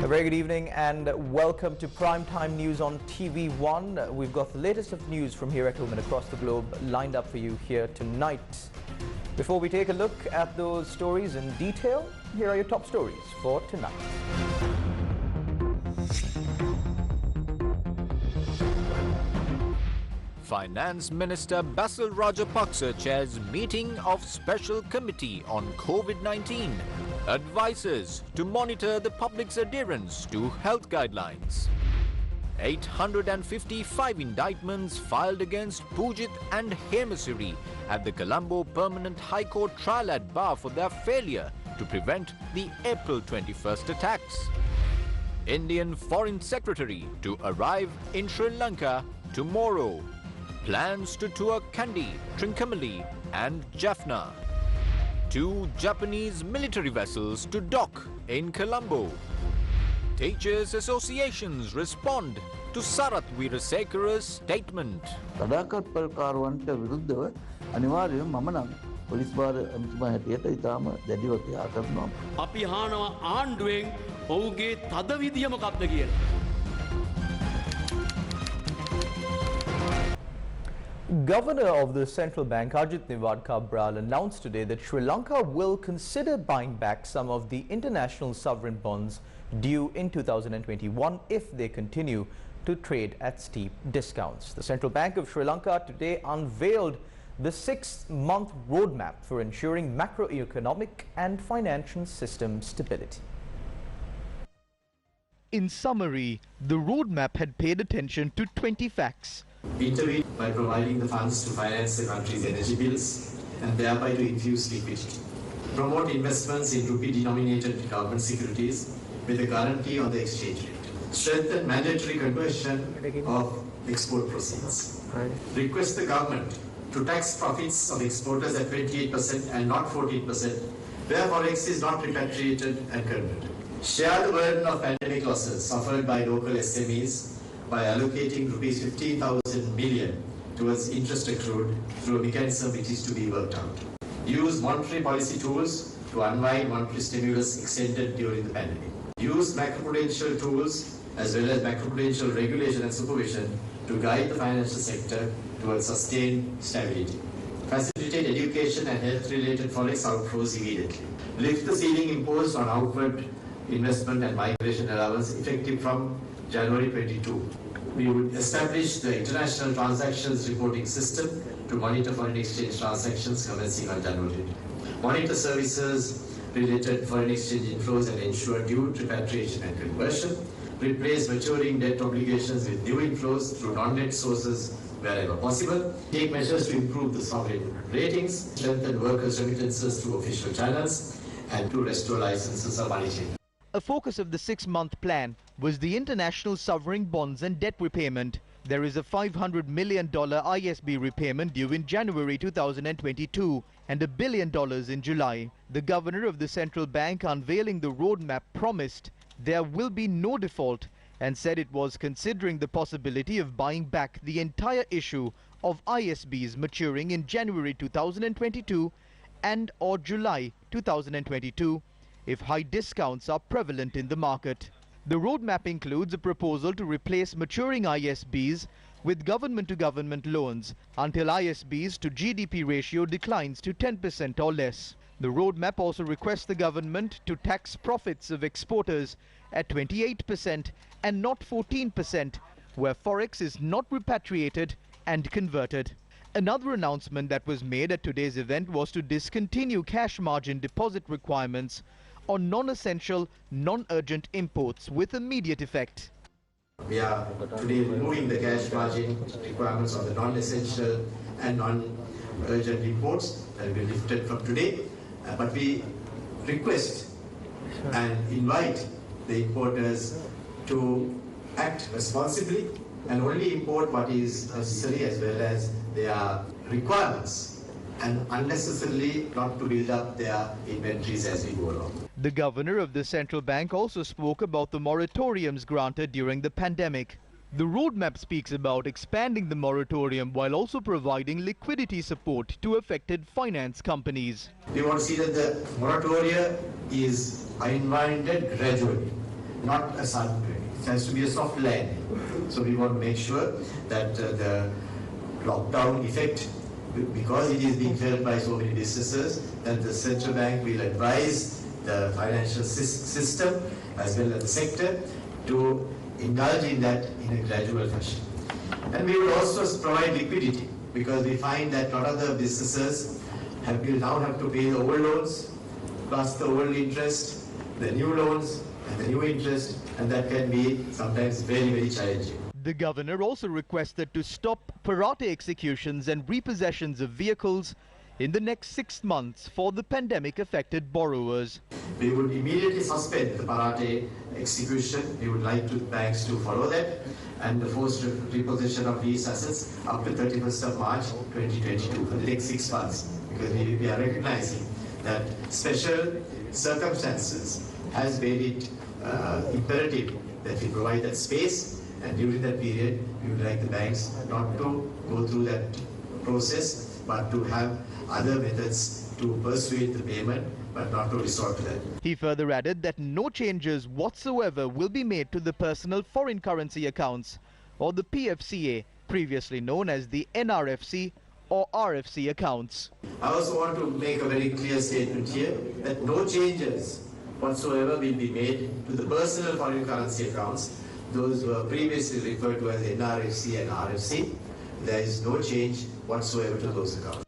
A very good evening and welcome to Primetime News on TV1. We've got the latest of news from here at home and across the globe lined up for you here tonight. Before we take a look at those stories in detail, here are your top stories for tonight. Finance Minister Basil Rajapaksa chairs meeting of Special Committee on COVID-19. Advises to monitor the public's adherence to health guidelines. 855 indictments filed against Pujit and Hemasiri at the Colombo Permanent High Court trial at bar for their failure to prevent the April 21st attacks. Indian Foreign Secretary to arrive in Sri Lanka tomorrow. Plans to tour Kandy, Trincomalee and Jaffna. 2 Japanese military vessels to dock in Colombo. Teachers associations respond to Sarath Weerasekara's statement. තඩාකත්පල්කාරවන්ට විරුද්ධව අනිවාර්යයෙන් මම නම් police භාර ඇමතිතුමා හැටියට ඉතාම දැඩිව ක්‍රියා කරනවා. අපි අහනවා ආණ්ඩුවෙන් ඔහුගේ තදවිදිය මොකක්ද කියලා. Governor of the Central Bank Ajit Nivard Cabral announced today that Sri Lanka will consider buying back some of the international sovereign bonds due in 2021 if they continue to trade at steep discounts. The Central Bank of Sri Lanka today unveiled the 6-month roadmap for ensuring macroeconomic and financial system stability. In summary, the roadmap had paid attention to 20 facts. Intervene by providing the funds to finance the country's energy bills and thereby to infuse liquidity. Promote investments in rupee-denominated government securities with a guarantee on the exchange rate. Strengthen mandatory conversion of export proceeds. Request the government to tax profits of exporters at 28% and not 14% where forex is not repatriated and converted. Share the burden of pandemic losses suffered by local SMEs by allocating rupees 15,000 million towards interest accrued through a mechanism which is to be worked out. Use monetary policy tools to unwind monetary stimulus extended during the pandemic. Use macroprudential tools as well as macroprudential regulation and supervision to guide the financial sector towards sustained stability. Facilitate education and health-related forex outflows immediately. Lift the ceiling imposed on outward investment and migration allowance effective from January 22. We would establish the International Transactions Reporting System to monitor foreign exchange transactions commencing on January. Monitor services related foreign exchange inflows and ensure due repatriation and conversion. Replace maturing debt obligations with new inflows through non-debt sources wherever possible. Take measures to improve the sovereign ratings. Strengthen workers' remittances through official channels and to restore licenses of money chain. A focus of the 6-month plan was the international sovereign bonds and debt repayment. There is a $500 million ISB repayment due in January 2022 and $1 billion in July. The governor of the central bank unveiling the roadmap promised there will be no default and said it was considering the possibility of buying back the entire issue of ISBs maturing in January 2022 and or July 2022. If high discounts are prevalent in the market. The roadmap includes a proposal to replace maturing ISBs with government-to-government loans until ISBs to GDP ratio declines to 10% or less. The roadmap also requests the government to tax profits of exporters at 28% and not 14%, where forex is not repatriated and converted. Another announcement that was made at today's event was to discontinue cash margin deposit requirements on non-essential, non-urgent imports with immediate effect. We are today removing the cash margin requirements on the non-essential and non-urgent imports that will be lifted from today. But we request and invite the importers to act responsibly and only import what is necessary as well as their requirements, and unnecessarily not to build up their inventories as we go along. The governor of the central bank also spoke about the moratoriums granted during the pandemic. The roadmap speaks about expanding the moratorium while also providing liquidity support to affected finance companies. We want to see that the moratoria is unwinded gradually. not a sudden, it has to be a soft landing. So we want to make sure that the lockdown effect, because it is being felt by so many businesses, that the central bank will advise the financial system as well as the sector to indulge in that in a gradual fashion. And we will also provide liquidity, because we find that a lot of the businesses will now have to pay the old loans plus the old interest, the new loans and the new interest, and that can be sometimes very, very challenging. The governor also requested to stop parate executions and repossessions of vehicles in the next 6 months for the pandemic-affected borrowers. We would immediately suspend the parate execution. We would like banks to follow that, and the forced repossession of these assets up to 31st of March 2022 for the next 6 months, because we are recognizing that special circumstances has made it imperative that we provide that space, and during that period we would like the banks not to go through that process but to have other methods to persuade the payment, but not to resort to that. He further added that no changes whatsoever will be made to the personal foreign currency accounts or the PFCA, previously known as the NRFC or RFC accounts. I also want to make a very clear statement here that no changes whatsoever will be made to the personal foreign currency accounts, those were previously referred to as NRFC and RFC. There is no change whatsoever to those accounts.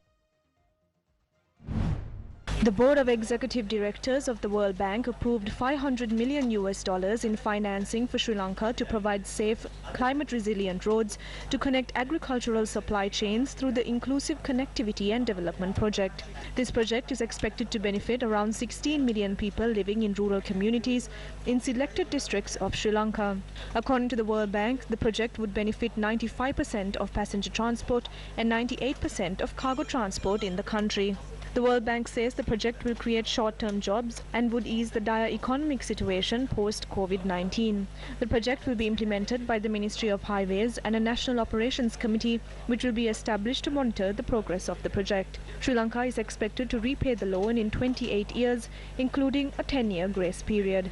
The Board of Executive Directors of the World Bank approved $500 million in financing for Sri Lanka to provide safe, climate-resilient roads to connect agricultural supply chains through the Inclusive Connectivity and Development Project. This project is expected to benefit around 16 million people living in rural communities in selected districts of Sri Lanka. According to the World Bank, the project would benefit 95% of passenger transport and 98% of cargo transport in the country. The World Bank says the project will create short-term jobs and would ease the dire economic situation post-COVID-19. The project will be implemented by the Ministry of Highways and a National Operations Committee, which will be established to monitor the progress of the project. Sri Lanka is expected to repay the loan in 28 years, including a 10-year grace period.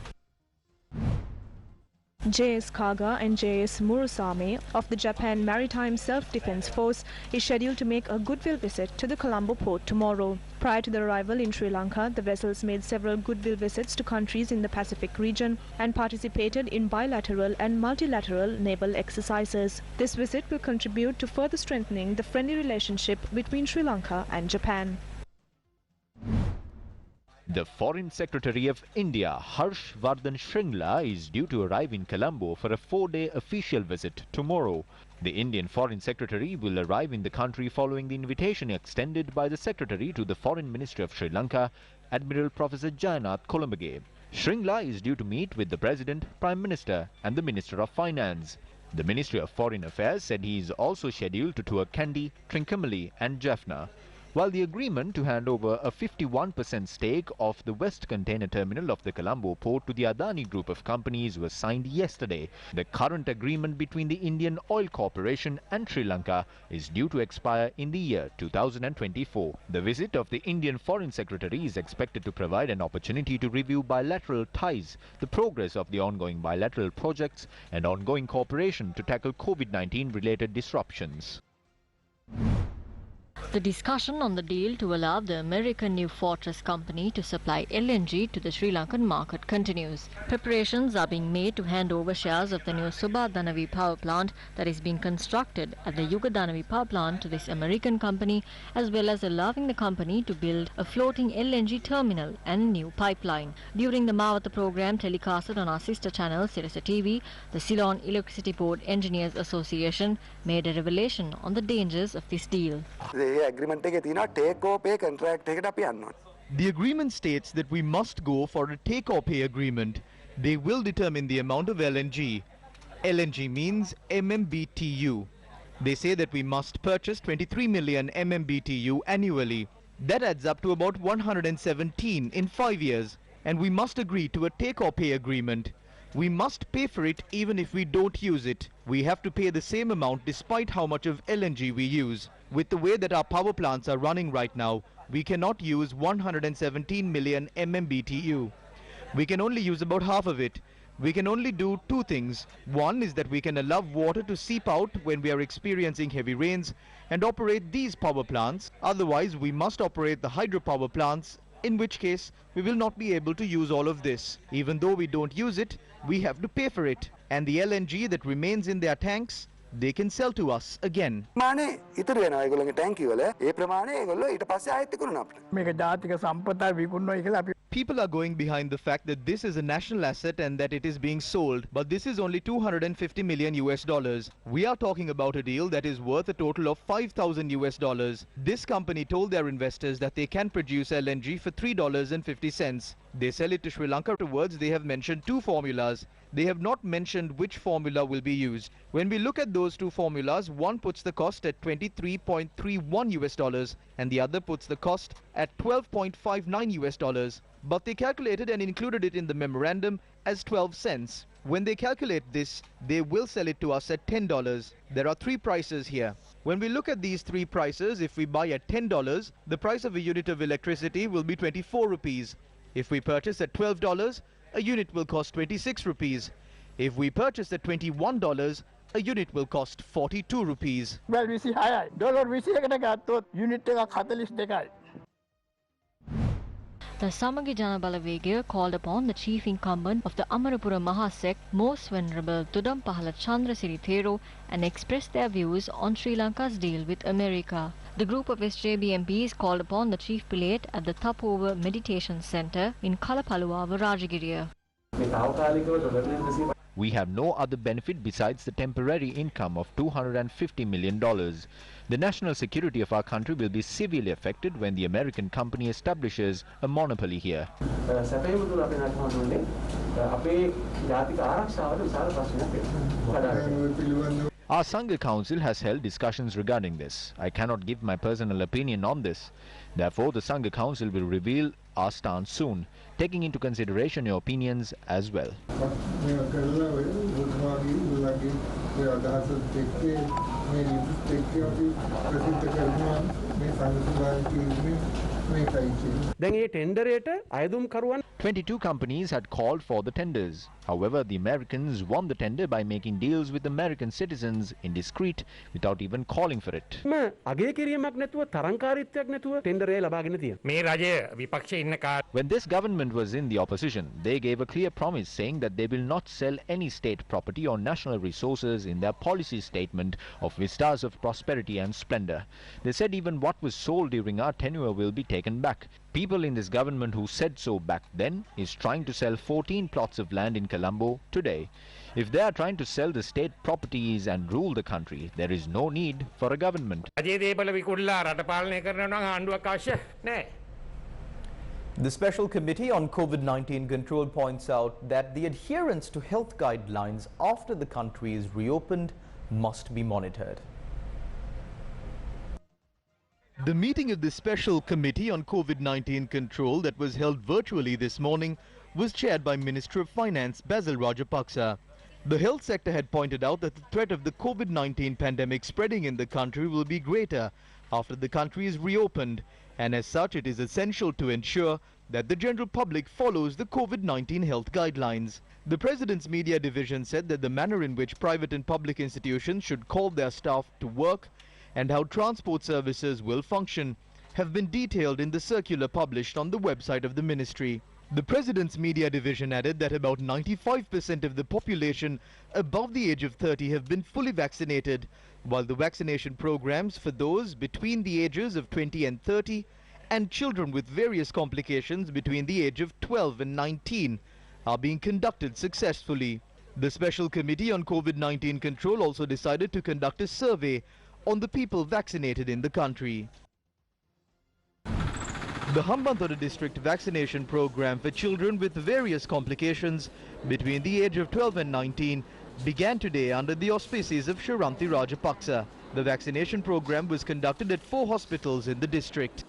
J.S. Kaga and J.S. Murusame of the Japan Maritime Self-Defense Force is scheduled to make a goodwill visit to the Colombo port tomorrow. Prior to their arrival in Sri Lanka, the vessels made several goodwill visits to countries in the Pacific region and participated in bilateral and multilateral naval exercises. This visit will contribute to further strengthening the friendly relationship between Sri Lanka and Japan. The Foreign Secretary of India, Harsh Vardhan Shringla, is due to arrive in Colombo for a 4-day official visit tomorrow. The Indian Foreign Secretary will arrive in the country following the invitation extended by the Secretary to the Foreign Minister of Sri Lanka, Admiral Professor Jayanath Colombage. Shringla is due to meet with the President, Prime Minister and the Minister of Finance. The Ministry of Foreign Affairs said he is also scheduled to tour Kandy, Trincomalee and Jaffna. While the agreement to hand over a 51% stake of the West Container Terminal of the Colombo port to the Adani Group of companies was signed yesterday, the current agreement between the Indian Oil Corporation and Sri Lanka is due to expire in the year 2024. The visit of the Indian Foreign Secretary is expected to provide an opportunity to review bilateral ties, the progress of the ongoing bilateral projects and ongoing cooperation to tackle COVID-19 related disruptions. The discussion on the deal to allow the American New Fortress company to supply LNG to the Sri Lankan market continues. Preparations are being made to hand over shares of the new Subhadanavi power plant that is being constructed at the Yugadanavi power plant to this American company, as well as allowing the company to build a floating LNG terminal and new pipeline. During the Mawata program telecasted on our sister channel Sirasa TV, the Ceylon Electricity Board Engineers Association made a revelation on the dangers of this deal. The agreement states that we must go for a take-or-pay agreement. They will determine the amount of LNG. LNG means MMBTU. They say that we must purchase 23 million MMBTU annually. That adds up to about 117 in 5 years. And we must agree to a take-or-pay agreement. We must pay for it even if we don't use it. We have to pay the same amount despite how much of LNG we use. With the way that our power plants are running right now, we cannot use 117 million MMBTU. We can only use about half of it. We can only do two things. One is that we can allow water to seep out when we are experiencing heavy rains and operate these power plants. Otherwise, we must operate the hydropower plants, in which case we will not be able to use all of this. Even though we don't use it, we have to pay for it. And the LNG that remains in their tanks, they can sell to us again. People are going behind the fact that this is a national asset and that it is being sold, but this is only $250 million. We are talking about a deal that is worth a total of $5,000. This company told their investors that they can produce LNG for $3.50. They sell it to Sri Lanka. Afterwards, they have mentioned two formulas. They have not mentioned which formula will be used. When we look at those two formulas, one puts the cost at $23.31 and the other puts the cost at $12.59. But they calculated and included it in the memorandum as 12 cents. When they calculate this, they will sell it to us at $10. There are three prices here. When we look at these three prices, if we buy at $10, the price of a unit of electricity will be 24 rupees. If we purchase at $12, a unit will cost 26 rupees. If we purchase at $21, a unit will cost 42 rupees. Well, we see high. Dollar we see unit The Samagi Jana Balavegaya called upon the chief incumbent of the Amarapura Mahasek, Most Venerable Tudampahala Chandrasiri Thero, and expressed their views on Sri Lanka's deal with America. The group of SLJ MPs called upon the chief prelate at the Thapover Meditation Centre in Kalapaluava, Rajagiriya. We have no other benefit besides the temporary income of $250 million. The national security of our country will be severely affected when the American company establishes a monopoly here. Our Sangha Council has held discussions regarding this. I cannot give my personal opinion on this. Therefore, the Sangha Council will reveal our stance soon, taking into consideration your opinions as well. දැන් 22 companies had called for the tenders. However, the Americans won the tender by making deals with American citizens indiscreet without even calling for it. When this government was in the opposition, they gave a clear promise saying that they will not sell any state property or national resources in their policy statement of vistas of prosperity and splendor. They said even what was sold during our tenure will be taken back. People in this government who said so back then is trying to sell 14 plots of land in Colombo today. If they are trying to sell the state properties and rule the country, there is no need for a government. The Special Committee on COVID-19 Control points out that the adherence to health guidelines after the country is reopened must be monitored. The meeting of the Special Committee on COVID-19 Control that was held virtually this morning was chaired by Minister of Finance Basil Rajapaksa. The health sector had pointed out that the threat of the COVID-19 pandemic spreading in the country will be greater after the country is reopened, and as such it is essential to ensure that the general public follows the COVID-19 health guidelines. The President's Media Division said that the manner in which private and public institutions should call their staff to work and how transport services will function have been detailed in the circular published on the website of the ministry. The President's Media Division added that about 95% of the population above the age of 30 have been fully vaccinated, while the vaccination programs for those between the ages of 20 and 30 and children with various complications between the age of 12 and 19 are being conducted successfully. The Special Committee on COVID-19 Control also decided to conduct a survey on the people vaccinated in the country. The Hambanth district vaccination program for children with various complications between the age of 12 and 19 began today under the auspices of Sharanti Rajapaksa. The vaccination program was conducted at 4 hospitals in the district.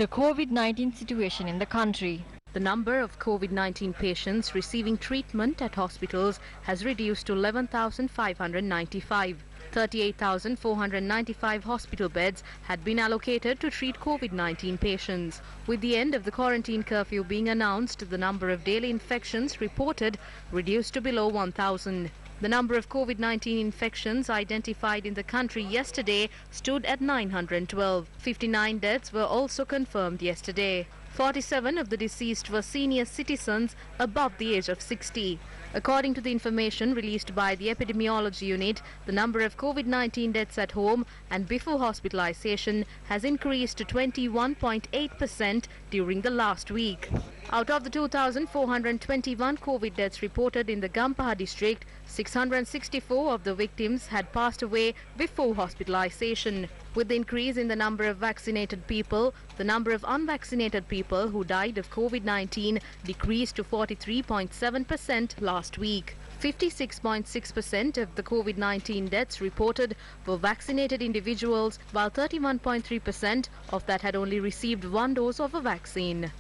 The COVID-19 situation in the country. The number of COVID-19 patients receiving treatment at hospitals has reduced to 11,595. 38,495 hospital beds had been allocated to treat COVID-19 patients. With the end of the quarantine curfew being announced, the number of daily infections reported reduced to below 1,000. The number of COVID-19 infections identified in the country yesterday stood at 912. 59 deaths were also confirmed yesterday. 47 of the deceased were senior citizens above the age of 60. According to the information released by the epidemiology unit, the number of COVID-19 deaths at home and before hospitalization has increased to 21.8% during the last week. Out of the 2,421 COVID deaths reported in the Gampaha district, 664 of the victims had passed away before hospitalization. With the increase in the number of vaccinated people, the number of unvaccinated people who died of COVID-19 decreased to 43.7% last week. 56.6% of the COVID-19 deaths reported were vaccinated individuals, while 31.3% of that had only received one dose of a vaccine.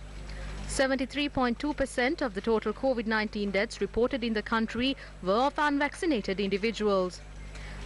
73.2% of the total COVID-19 deaths reported in the country were of unvaccinated individuals.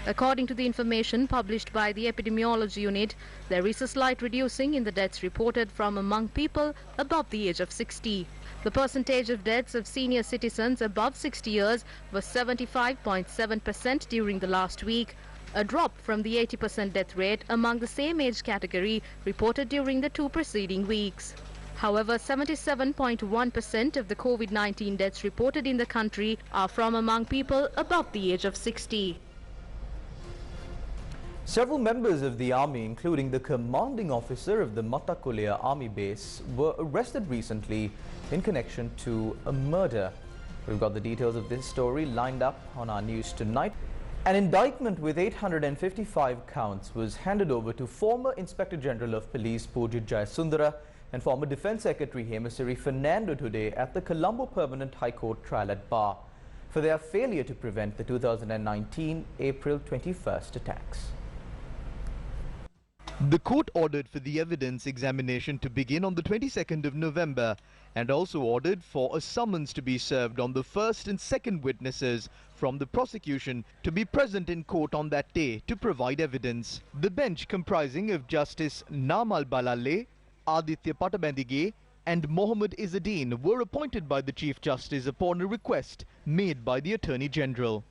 According to the information published by the epidemiology unit, there is a slight reducing in the deaths reported from among people above the age of 60. The percentage of deaths of senior citizens above 60 years was 75.7% during the last week, a drop from the 80% death rate among the same age category reported during the two preceding weeks. However, 77.1% of the COVID-19 deaths reported in the country are from among people above the age of 60. Several members of the army, including the commanding officer of the Matakulea army base, were arrested recently in connection to a murder. We've got the details of this story lined up on our news tonight. An indictment with 855 counts was handed over to former Inspector General of Police Pujit Jayasundara and former Defence Secretary Hemasiri Fernando today at the Colombo Permanent High Court trial at Bar for their failure to prevent the 2019 April 21st attacks. The court ordered for the evidence examination to begin on the 22nd of November and also ordered for a summons to be served on the first and second witnesses from the prosecution to be present in court on that day to provide evidence. The bench, comprising of Justice Namal Balale, Aditya Patabandige and Mohammed Izzadeen, were appointed by the Chief Justice upon a request made by the Attorney General.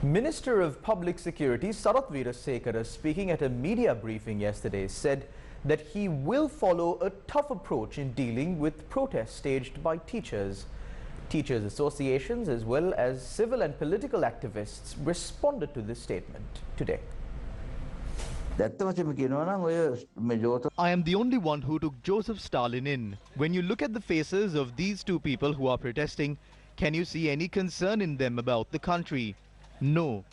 Minister of Public Security Sarath Veerasekara, speaking at a media briefing yesterday, said that he will follow a tough approach in dealing with protests staged by teachers. Teachers' associations as well as civil and political activists responded to this statement today. I am the only one who took Joseph Stalin in. When you look at the faces of these two people who are protesting, can you see any concern in them about the country? No.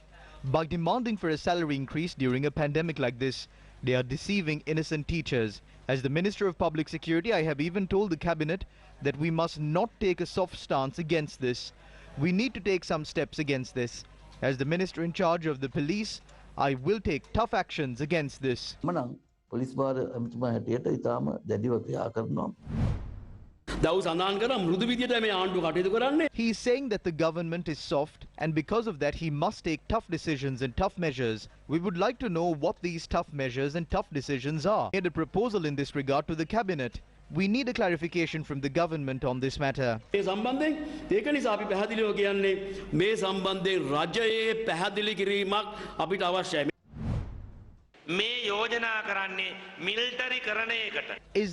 By demanding for a salary increase during a pandemic like this, they are deceiving innocent teachers. As the Minister of Public Security, I have even told the Cabinet that we must not take a soft stance against this. We need to take some steps against this. As the Minister in charge of the police, I will take tough actions against this. He is saying that the government is soft and because of that he must take tough decisions and tough measures. We would like to know what these tough measures and tough decisions are. He made a proposal in this regard to the Cabinet. We need a clarification from the government on this matter. Is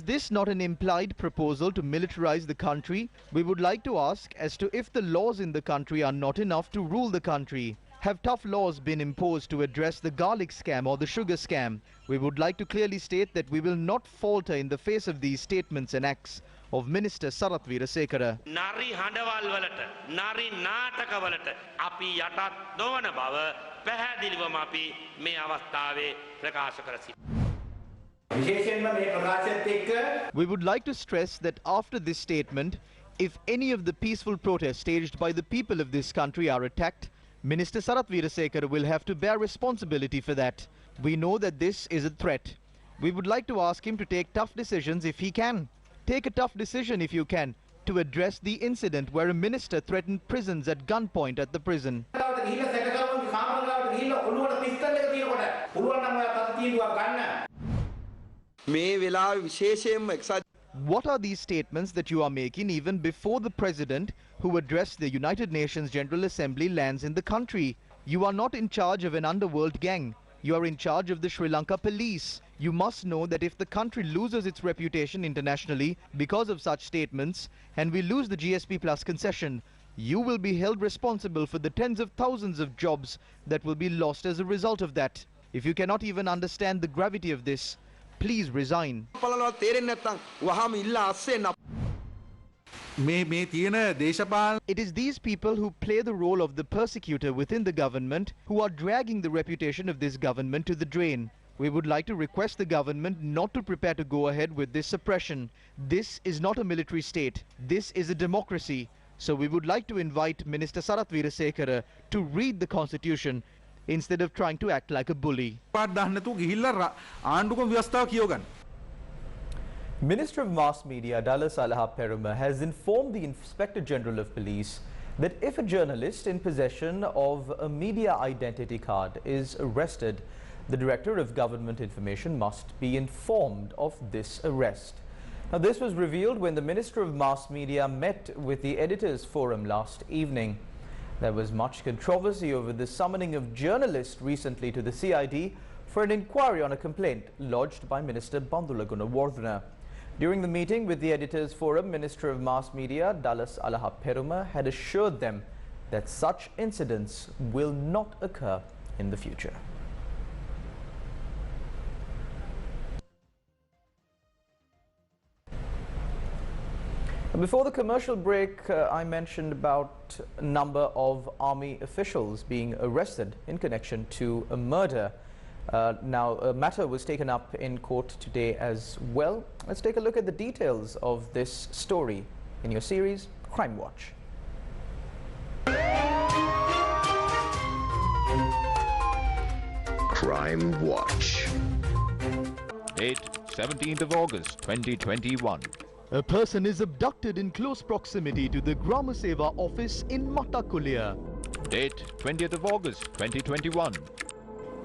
this not an implied proposal to militarize the country? We would like to ask as to if the laws in the country are not enough to rule the country. Have tough laws been imposed to address the garlic scam or the sugar scam? We would like to clearly state that we will not falter in the face of these statements and acts of Minister Sarath Veerasekara. Nari handawal walata, nari nataka walata, api yatat nowana bava, pahadiliwam api me avasthave prakasha karasi. We would like to stress that after this statement, if any of the peaceful protests staged by the people of this country are attacked, Minister Sarath Veerasekara will have to bear responsibility for that. We know that this is a threat. We would like to ask him to take tough decisions if he can. Take a tough decision if you can to address the incident where a minister threatened prisons at gunpoint at the prison. What are these statements that you are making even before the president who addressed the United Nations General Assembly lands in the country? You are not in charge of an underworld gang. You are in charge of the Sri Lanka police. You must know that if the country loses its reputation internationally because of such statements and we lose the GSP Plus concession, you will be held responsible for the tens of thousands of jobs that will be lost as a result of that. If you cannot even understand the gravity of this, please resign. It is these people who play the role of the persecutor within the government who are dragging the reputation of this government to the drain. We would like to request the government not to prepare to go ahead with this suppression. This is not a military state. This is a democracy. So we would like to invite Minister Sarath Weerasekara to read the constitution instead of trying to act like a bully. Minister of Mass Media Dallas Alaha-Peruma has informed the Inspector General of Police that if a journalist in possession of a media identity card is arrested, the Director of Government Information must be informed of this arrest. Now, this was revealed when the Minister of Mass Media met with the Editors Forum last evening. There was much controversy over the summoning of journalists recently to the CID for an inquiry on a complaint lodged by Minister Bandula Gunawardena. During the meeting with the Editors Forum, Minister of Mass Media Dallas Alaha-Peruma had assured them that such incidents will not occur in the future. Before the commercial break, I mentioned about a number of army officials being arrested in connection to a murder. Now, a matter was taken up in court today as well. Let's take a look at the details of this story in your series, Crime Watch. Crime Watch. Date 17th of August 2021. A person is abducted in close proximity to the Grama Seva office in Matakulia. Date 20th of August 2021.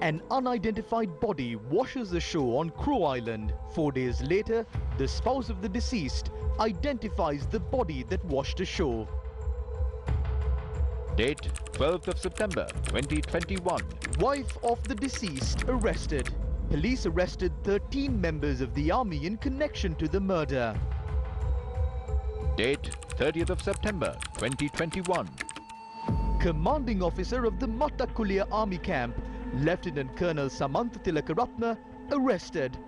An unidentified body washes ashore on Crow Island. 4 days later, the spouse of the deceased identifies the body that washed ashore. Date 12th of September 2021. Wife of the deceased arrested. Police arrested 13 members of the army in connection to the murder. Date 30th of September 2021. Commanding officer of the Matakulia army camp, Lieutenant Colonel Hambanth Tilakaratna, arrested.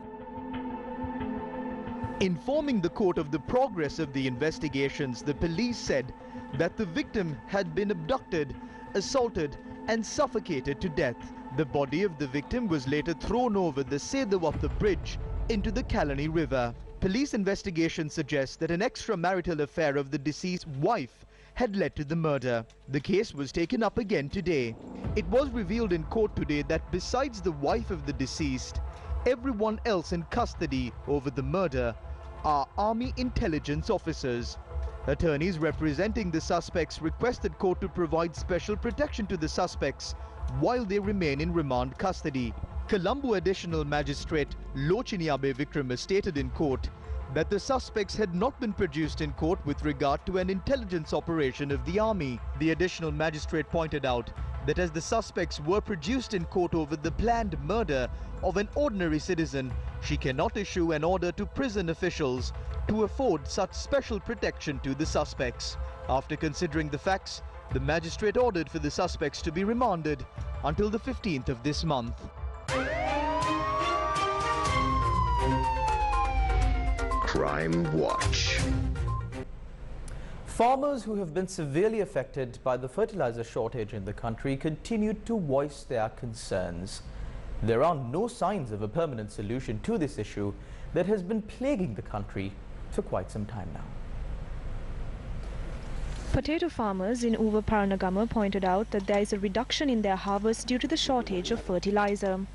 Informing the court of the progress of the investigations, the police said that the victim had been abducted, assaulted and suffocated to death. The body of the victim was later thrown over the Sedawatha bridge into the Kalani River. Police investigation suggests that an extramarital affair of the deceased's wife had led to the murder. The case was taken up again today. It was revealed in court today that besides the wife of the deceased, everyone else in custody over the murder are Army intelligence officers. Attorneys representing the suspects requested court to provide special protection to the suspects while they remain in remand custody. Colombo Additional Magistrate Lochinyabe Vikrama stated in court that the suspects had not been produced in court with regard to an intelligence operation of the army. The additional magistrate pointed out that as the suspects were produced in court over the planned murder of an ordinary citizen, she cannot issue an order to prison officials to afford such special protection to the suspects. After considering the facts, the magistrate ordered for the suspects to be remanded until the 15th of this month. Crime Watch. Farmers who have been severely affected by the fertilizer shortage in the country continue to voice their concerns. There are no signs of a permanent solution to this issue that has been plaguing the country for quite some time now. Potato farmers in Uva Paranagama pointed out that there is a reduction in their harvest due to the shortage of fertilizer.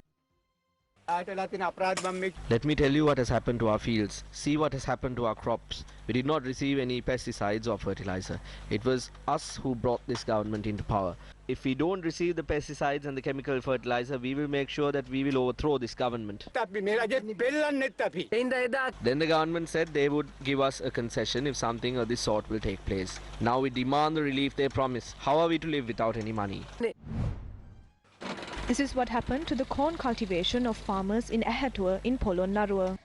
Let me tell you what has happened to our fields. See what has happened to our crops. We did not receive any pesticides or fertilizer. It was us who brought this government into power. If we don't receive the pesticides and the chemical fertilizer, we will make sure that we will overthrow this government. Then the government said they would give us a concession if something of this sort will take place. Now we demand the relief they promise. How are we to live without any money? This is what happened to the corn cultivation of farmers in Ahatua in Polonnarua.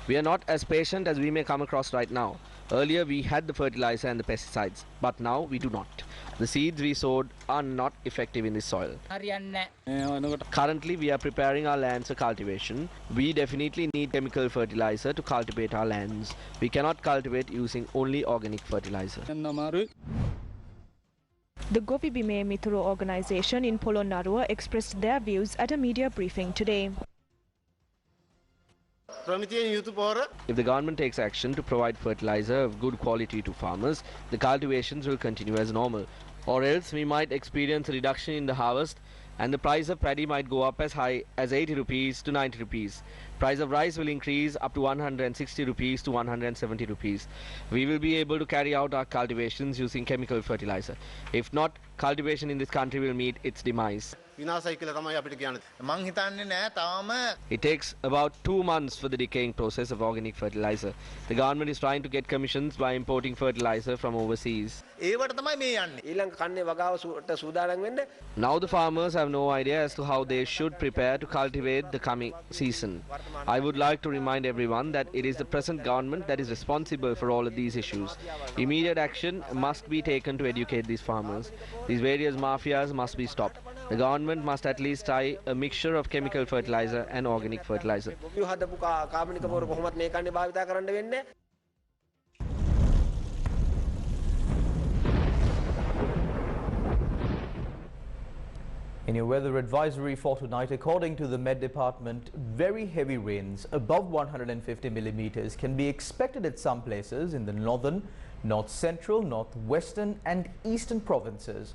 We are not as patient as we may come across right now. Earlier we had the fertilizer and the pesticides, but now we do not. The seeds we sowed are not effective in this soil. Currently we are preparing our lands for cultivation. We definitely need chemical fertilizer to cultivate our lands. We cannot cultivate using only organic fertilizer. The Gopi Bime Mituro organization in Polonnarua expressed their views at a media briefing today. If the government takes action to provide fertilizer of good quality to farmers, the cultivations will continue as normal. Or else we might experience a reduction in the harvest and the price of paddy might go up as high as 80 rupees to 90 rupees. Price of rice will increase up to 160 rupees to 170 rupees. We will be able to carry out our cultivations using chemical fertilizer. If not, cultivation in this country will meet its demise. It takes about 2 months for the decaying process of organic fertilizer. The government is trying to get commissions by importing fertilizer from overseas. Now the farmers have no idea as to how they should prepare to cultivate the coming season. I would like to remind everyone that it is the present government that is responsible for all of these issues. Immediate action must be taken to educate these farmers. These various mafias must be stopped. The government must at least try a mixture of chemical fertilizer and organic fertilizer. In your weather advisory for tonight, according to the Met Department, very heavy rains above 150 millimeters can be expected at some places in the northern, north central, northwestern and eastern provinces.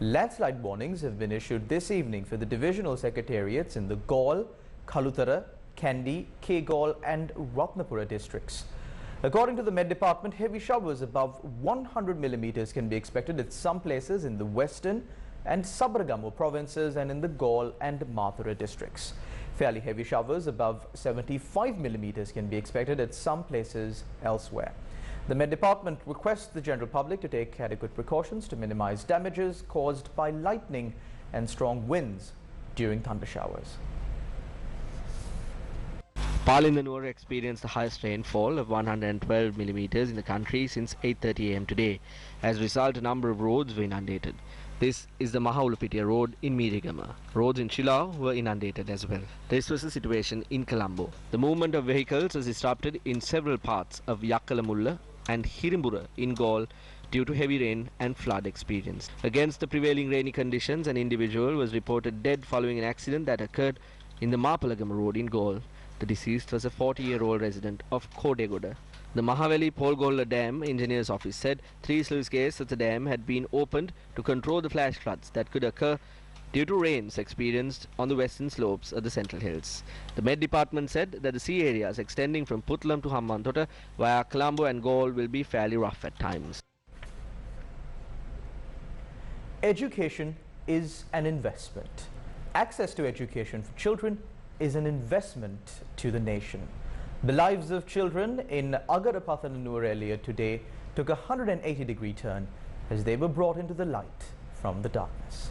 Landslide warnings have been issued this evening for the divisional secretariats in the Gaul, Kalutara, Kandy, Kegaul and Ratnapura districts. According to the Met Department, heavy showers above 100 millimeters can be expected at some places in the western and Sabaragamu provinces and in the Gaul and Mathura districts. Fairly heavy showers above 75 millimeters can be expected at some places elsewhere. The Met Department requests the general public to take adequate precautions to minimize damages caused by lightning and strong winds during thunder showers. Palindanur experienced the highest rainfall of 112 millimeters in the country since 8:30 am today. As a result, a number of roads were inundated. This is the Mahaulupitiya road in Mirigama. Roads in Shilau were inundated as well. This was the situation in Colombo. The movement of vehicles was disrupted in several parts of Yakkalamulla and Hirimbura in Gaul due to heavy rain and flood experience. Against the prevailing rainy conditions, an individual was reported dead following an accident that occurred in the Mapalagama road in Gaul. The deceased was a 40-year-old resident of Kodegoda. The Mahaveli Polgolla Dam Engineer's Office said 3 sluice gates of the dam had been opened to control the flash floods that could occur due to rains experienced on the western slopes of the Central Hills. The Met Department said that the sea areas extending from Putlam to Hambanth via Colombo and Gaul will be fairly rough at times. Education is an investment. Access to education for children is an investment to the nation. The lives of children in Agarapathananur earlier today took a 180-degree turn as they were brought into the light from the darkness.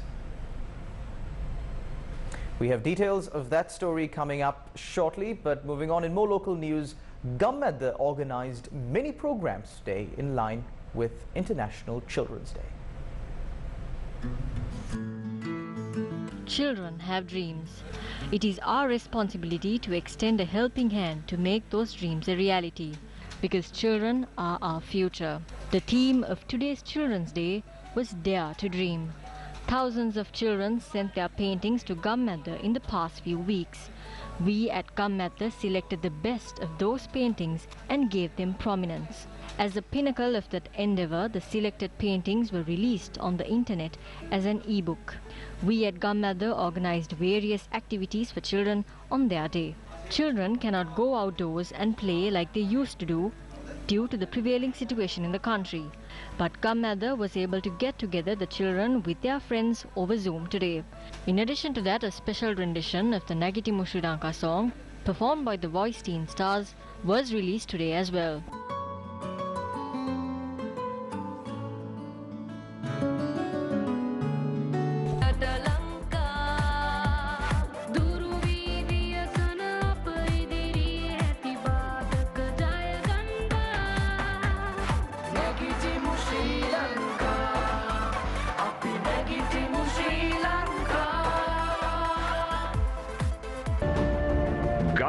We have details of that story coming up shortly, but moving on in more local news, Gammadda organized many programs today in line with International Children's Day. Children have dreams. It is our responsibility to extend a helping hand to make those dreams a reality, because children are our future. The theme of today's Children's Day was Dare to Dream. Thousands of children sent their paintings to Gammadda in the past few weeks. We at Gammadda selected the best of those paintings and gave them prominence. As the pinnacle of that endeavour, the selected paintings were released on the internet as an e-book. We at Gammadha organised various activities for children on their day. Children cannot go outdoors and play like they used to do due to the prevailing situation in the country. But Gammadha was able to get together the children with their friends over Zoom today. In addition to that, a special rendition of the Nagitimu Sri Lanka song, performed by the Voice Teen Stars, was released today as well.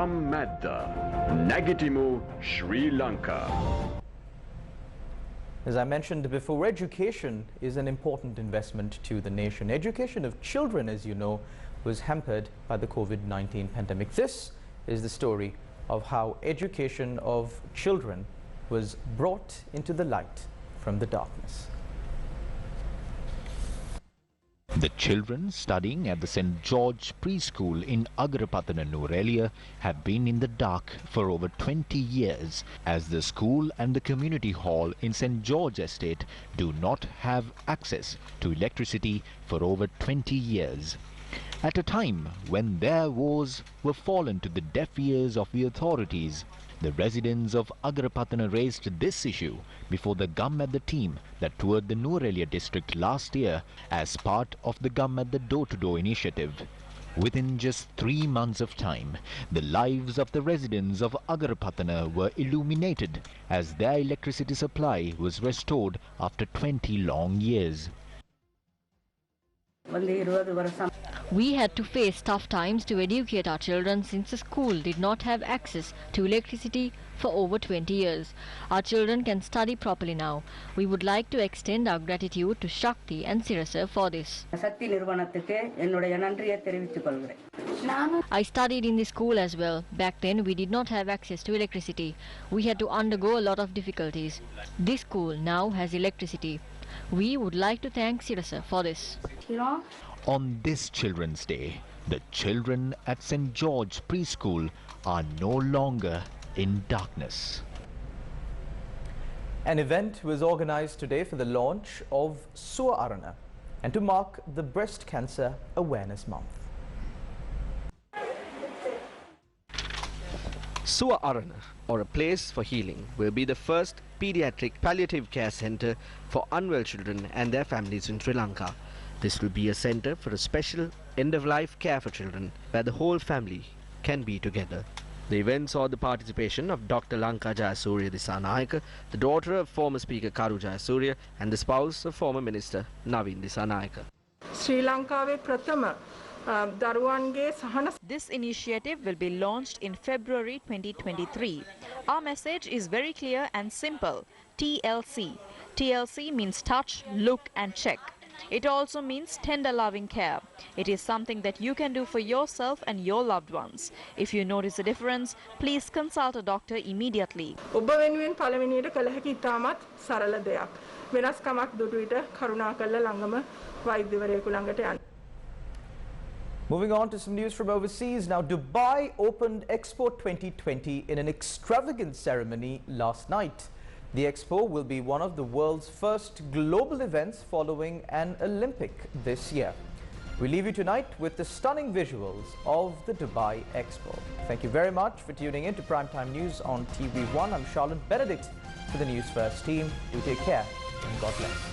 Gammadha, Nagitimu, Sri Lanka. As I mentioned before, education is an important investment to the nation. Education of children, as you know, was hampered by the COVID-19 pandemic. This is the story of how education of children was brought into the light from the darkness. The children studying at the St. George Preschool in Amarapura, Nuwara have been in the dark for over 20 years as the school and the community hall in St. George Estate do not have access to electricity for over 20 years. At a time when their woes were fallen to the deaf ears of the authorities, the residents of Amarapura raised this issue before the Gammadha team that toured the Nuwara district last year as part of the Gammadha door-to-door initiative. Within just 3 months of time, the lives of the residents of Amarapura were illuminated as their electricity supply was restored after 20 long years. We had to face tough times to educate our children since the school did not have access to electricity for over 20 years. Our children can study properly now. We would like to extend our gratitude to Shakti and Sirasa for this. I studied in the school as well. Back then we did not have access to electricity. We had to undergo a lot of difficulties. This school now has electricity. We would like to thank Sirasa for this. On this Children's Day, the children at St. George Preschool are no longer in darkness. An event was organized today for the launch of Suwa Arana and to mark the Breast Cancer Awareness Month. Suwa Arana, or a place for healing, will be the first pediatric palliative care centre for unwell children and their families in Sri Lanka. This will be a centre for a special end-of-life care for children where the whole family can be together. The event saw the participation of Dr. Lanka Jayasuriya Disanayaka, the daughter of former Speaker Karu Jayasuriya and the spouse of former Minister Navin Disanayaka. Sri Lanka Prathama This initiative will be launched in February 2023. Our message is very clear and simple. TLC. TLC means touch, look and check. It also means tender loving care. It is something that you can do for yourself and your loved ones. If you notice a difference, please consult a doctor immediately. Moving on to some news from overseas. Now, Dubai opened Expo 2020 in an extravagant ceremony last night. The Expo will be one of the world's first global events following an Olympic this year. We leave you tonight with the stunning visuals of the Dubai Expo. Thank you very much for tuning in to Primetime News on TV1. I'm Charlotte Benedict for the News First team. You take care and God bless.